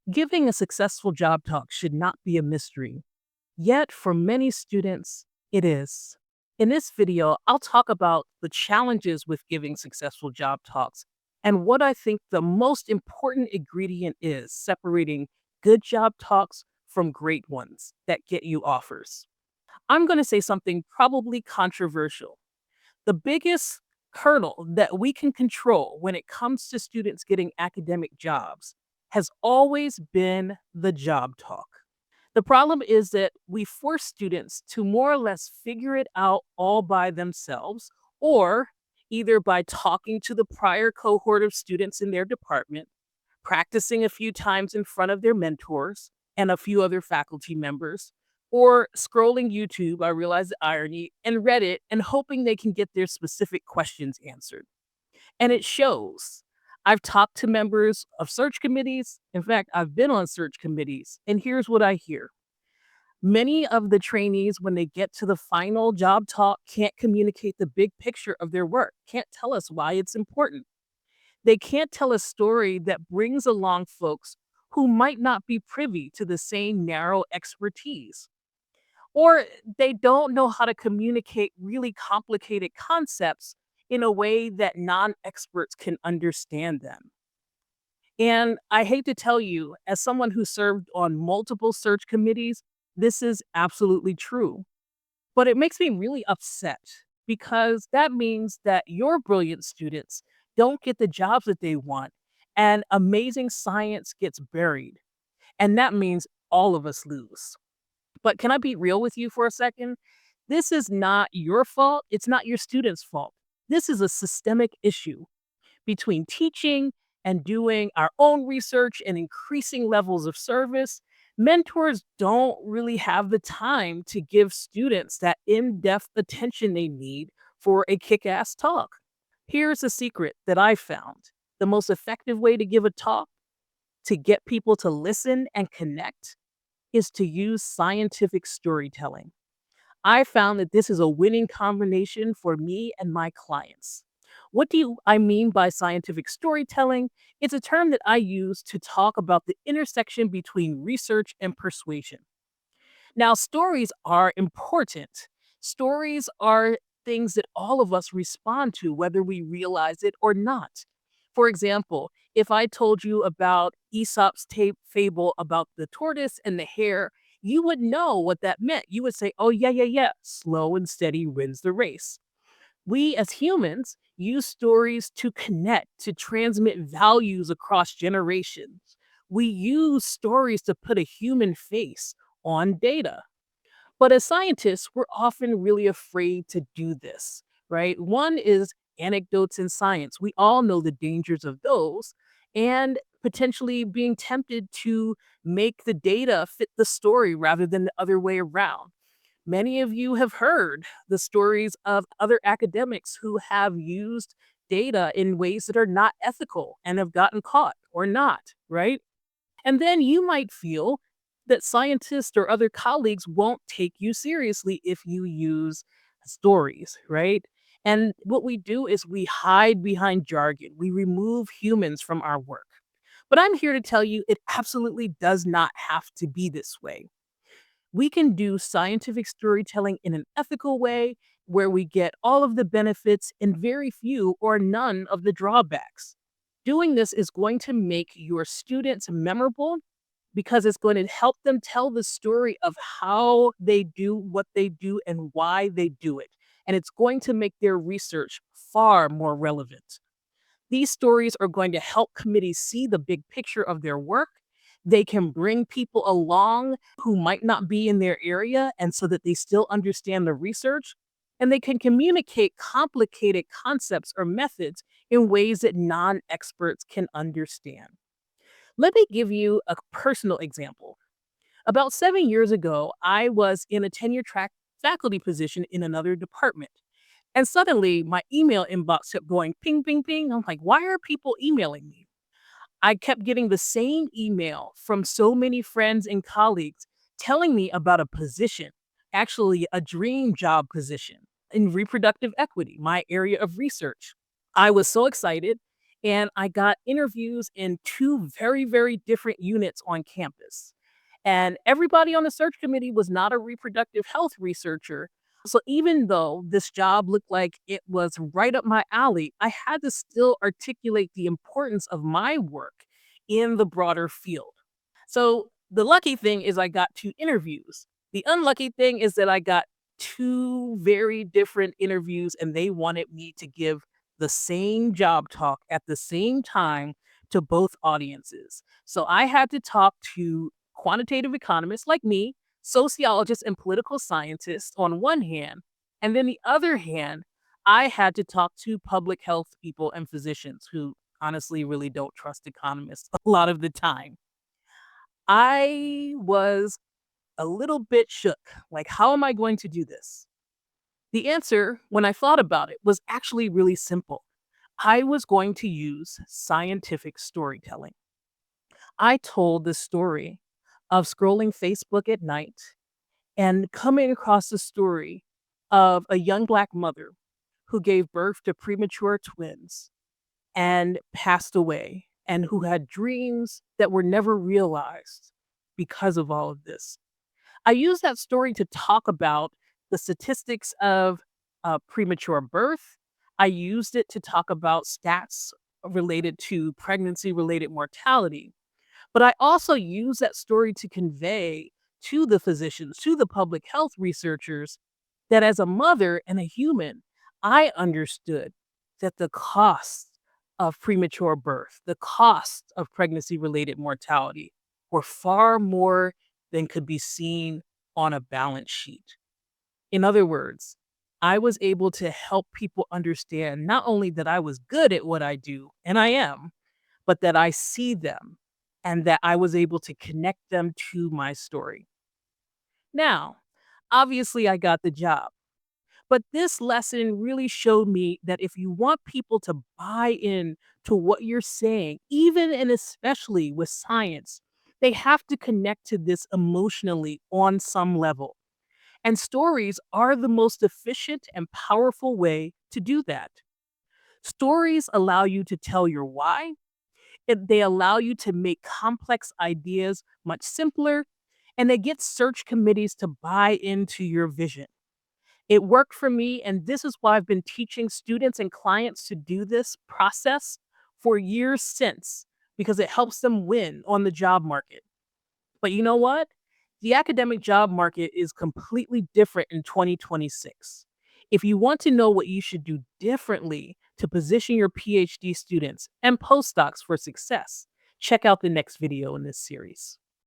Giving a successful job talk should not be a mystery, yet for many students, it is. In this video, I'll talk about the challenges with giving successful job talks and what I think the most important ingredient is separating good job talks from great ones that get you offers. I'm going to say something probably controversial. The biggest hurdle that we can control when it comes to students getting academic jobs has always been the job talk. The problem is that we force students to more or less figure it out all by themselves, or either by talking to the prior cohort of students in their department, practicing a few times in front of their mentors and a few other faculty members, or scrolling YouTube, I realize the irony, and Reddit and hoping they can get their specific questions answered. And it shows. I've talked to members of search committees. In fact, I've been on search committees, and here's what I hear. Many of the trainees, when they get to the final job talk, can't communicate the big picture of their work, can't tell us why it's important. They can't tell a story that brings along folks who might not be privy to the same narrow expertise. Or they don't know how to communicate really complicated concepts in a way that non experts can understand them. And I hate to tell you, as someone who served on multiple search committees, this is absolutely true. But it makes me really upset because that means that your brilliant students don't get the jobs that they want and amazing science gets buried. And that means all of us lose. But can I be real with you for a second? This is not your fault. It's not your students' fault. This is a systemic issue between teaching and doing our own research and increasing levels of service. Mentors don't really have the time to give students that in depth attention they need for a kick ass talk. Here's a secret that I found: the most effective way to give a talk, to get people to listen and connect, is to use scientific storytelling. I found that this is a winning combination for me and my clients. What do I mean by scientific storytelling? It's a term that I use to talk about the intersection between research and persuasion. Now, stories are important. Stories are things that all of us respond to, whether we realize it or not. For example, if I told you about Aesop's fable about the tortoise and the hare, you would know what that meant. You would say, oh, yeah, yeah, yeah, slow and steady wins the race. We as humans use stories to connect, to transmit values across generations. We use stories to put a human face on data. But as scientists, we're often really afraid to do this, right? One is anecdotes in science. We all know the dangers of those and potentially being tempted to make the data fit the story rather than the other way around. Many of you have heard the stories of other academics who have used data in ways that are not ethical and have gotten caught or not, right? And then you might feel that scientists or other colleagues won't take you seriously if you use stories, right? And what we do is we hide behind jargon. We remove humans from our work. But I'm here to tell you it absolutely does not have to be this way. We can do scientific storytelling in an ethical way where we get all of the benefits and very few or none of the drawbacks. Doing this is going to make your students memorable because it's going to help them tell the story of how they do what they do and why they do it. And it's going to make their research far more relevant. These stories are going to help committees see the big picture of their work. They can bring people along who might not be in their area, and so that they still understand the research. And they can communicate complicated concepts or methods in ways that non experts can understand. Let me give you a personal example. About 7 years ago, I was in a tenure track faculty position in another department. And suddenly my email inbox kept going ping, ping, ping. I'm like, why are people emailing me? I kept getting the same email from so many friends and colleagues telling me about a position, actually a dream job position in reproductive equity, my area of research. I was so excited. and I got interviews in 2 very, very different units on campus. And everybody on the search committee was not a reproductive health researcher. So even though this job looked like it was right up my alley, I had to still articulate the importance of my work in the broader field. So the lucky thing is I got 2 interviews. The unlucky thing is that I got 2 very different interviews, and they wanted me to give the same job talk at the same time to both audiences. So I had to talk to quantitative economists like me, sociologists and political scientists on one hand, and then the other hand, I had to talk to public health people and physicians who honestly really don't trust economists a lot of the time. I was a little bit shook. Like, how am I going to do this? The answer, when I thought about it, was actually really simple. I was going to use scientific storytelling. I told the story of scrolling Facebook at night and coming across the story of a young Black mother who gave birth to premature twins and passed away, and who had dreams that were never realized because of all of this. I use that story to talk about the statistics of premature birth. I used it to talk about stats related to pregnancy related mortality. But I also use that story to convey to the physicians, to the public health researchers, that as a mother and a human, I understood that the costs of premature birth, the costs of pregnancy related mortality were far more than could be seen on a balance sheet. In other words, I was able to help people understand not only that I was good at what I do, and I am, but that I see them and that I was able to connect them to my story. Now, obviously, I got the job, but this lesson really showed me that if you want people to buy in to what you're saying, even and especially with science, they have to connect to this emotionally on some level. And stories are the most efficient and powerful way to do that. Stories allow you to tell your why. They allow you to make complex ideas much simpler, and they get search committees to buy into your vision. It worked for me, and this is why I've been teaching students and clients to do this process for years since, because it helps them win on the job market. But you know what? The academic job market is completely different in 2026. If you want to know what you should do differently to position your PhD students and postdocs for success, check out the next video in this series.